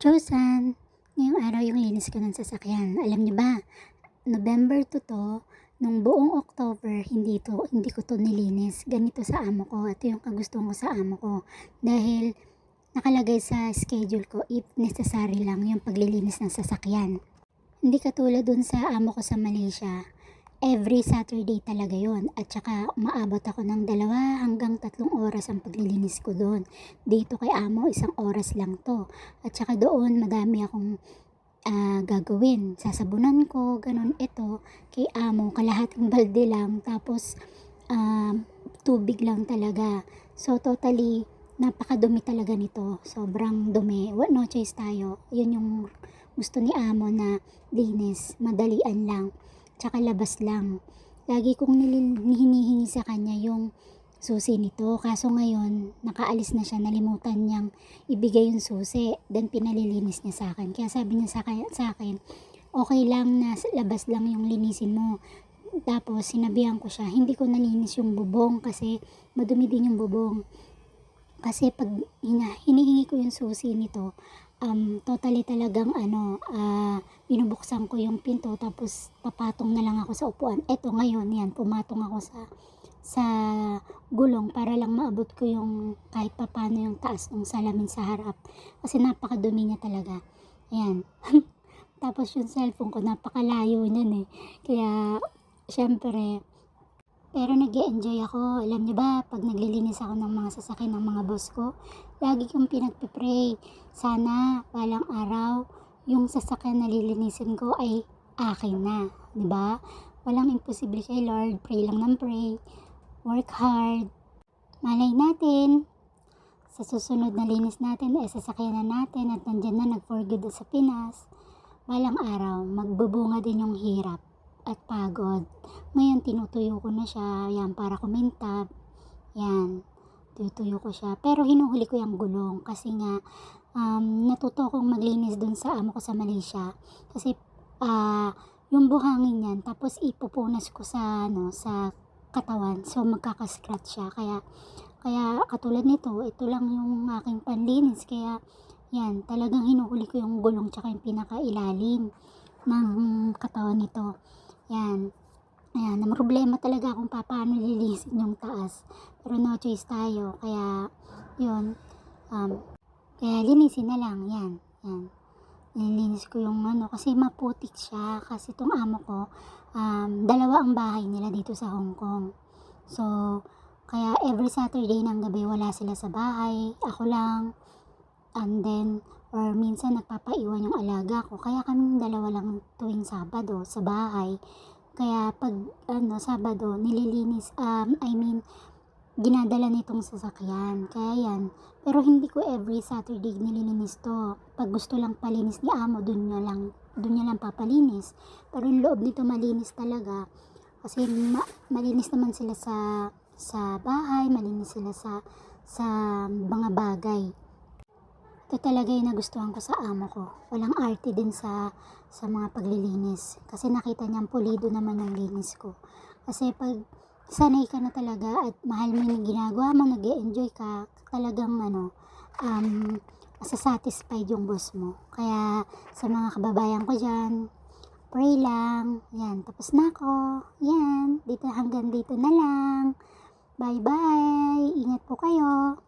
Chosen, ngayong araw yung linis ko ng sasakyan. Alam niyo ba, November 2 to, nung buong October, hindi ko to nilinis. Ganito sa amo ko. Ito yung kagustuhan ko sa amo ko. Dahil nakalagay sa schedule ko, if necessary lang yung paglilinis ng sasakyan. Hindi katulad dun sa amo ko sa Malaysia. Every Saturday talaga yon. At saka umaabot ako ng 2 hanggang 3 oras ang paglilinis ko doon. Dito kay amo, 1 oras lang to. At saka doon, madami akong gagawin. Sasabunan ko, ganun. Ito, kay amo, kalahating balde lang. Tapos, tubig lang talaga. So, totally, napakadumi talaga nito. Sobrang dumi. No choice tayo. Yun yung gusto ni amo na linis. Madalian lang. Tsaka labas lang. Lagi kong hinihingi sa kanya yung susi nito. Kaso ngayon, nakaalis na siya. Nalimutan niyang ibigay yung susi. Then pinalilinis niya sa akin. Kaya sabi niya sa akin, okay lang na labas lang yung linisin mo. Tapos sinabihan ko siya, hindi ko nalinis yung bubong kasi madumi din yung bubong. Kasi pag hinihingi ko yung susi nito, totally talagang binubuksan ko yung pinto tapos papatong na lang ako sa upuan. Eto ngayon, yan, pumatong ako sa gulong para lang maabot ko yung kahit papano yung taas ng salamin sa harap. Kasi napakadumi niya talaga. Ayan. Tapos yung cellphone ko, napakalayo niyan eh. Kaya, syempre, pero nag-e-enjoy ako. Alam niyo ba, pag naglilinis ako ng mga sasakyan ng mga boss ko, lagi kong pinagpipray. Sana, walang araw, yung sasakyan na lilinisin ko ay akin na. Diba? Walang imposible kay Lord. Pray lang ng pray. Work hard. Malay natin, sa susunod na linis natin, sasakyan na natin at nandyan na nag-for good sa Pinas. Walang araw, magbubunga din yung hirap at pagod. Ngayon, tinutuyo ko na siya. Yan, para kumintab. Yan, tinutuyo ko siya. Pero hinuhuli ko yung gulong. Kasi nga, natuto akong maglinis dun sa amo ko sa Malaysia. Kasi, yung buhangin yan, tapos ipupunas ko sa katawan. So, magkakascratch siya. Kaya katulad nito, ito lang yung aking panlinis. Kaya, yan, talagang hinuhuli ko yung gulong tsaka yung pinakailalim ng katawan nito. Yan. Ayan, na problema talaga kung paano lilisin yung taas. Pero no choice tayo. Kaya, yun. Kaya linisin na lang. Yan. Yan. Nilinis ko yung kasi maputik siya. Kasi itong amo ko, 2 ang bahay nila dito sa Hong Kong. So, kaya every Saturday ng gabi wala sila sa bahay. Ako lang. And then, or minsan nagpapaiwan yung alaga ko. Kaya kaming 2 lang tuwing Sabado sa bahay. Kaya pag Sabado nililinis, ginadala nitong sasakyan. Kaya yan. Pero hindi ko every Saturday nililinis to. Pag gusto lang palinis ni amo, dun niya lang papalinis. Pero yung loob nito malinis talaga. Kasi malinis naman sila sa bahay, malinis sila sa mga bagay. Ito talaga yung nagustuhan ko sa amo ko. Walang arte din sa mga paglilinis. Kasi nakita niyang pulido naman yung linis ko. Kasi pag sanay ka na talaga at mahal mo yung ginagawa mo, nag-e-enjoy ka, talagang masasatisfied yung boss mo. Kaya sa mga kababayan ko dyan, pray lang. Yan, tapos na ako. Yan, hanggang dito na lang. Bye-bye. Ingat po kayo.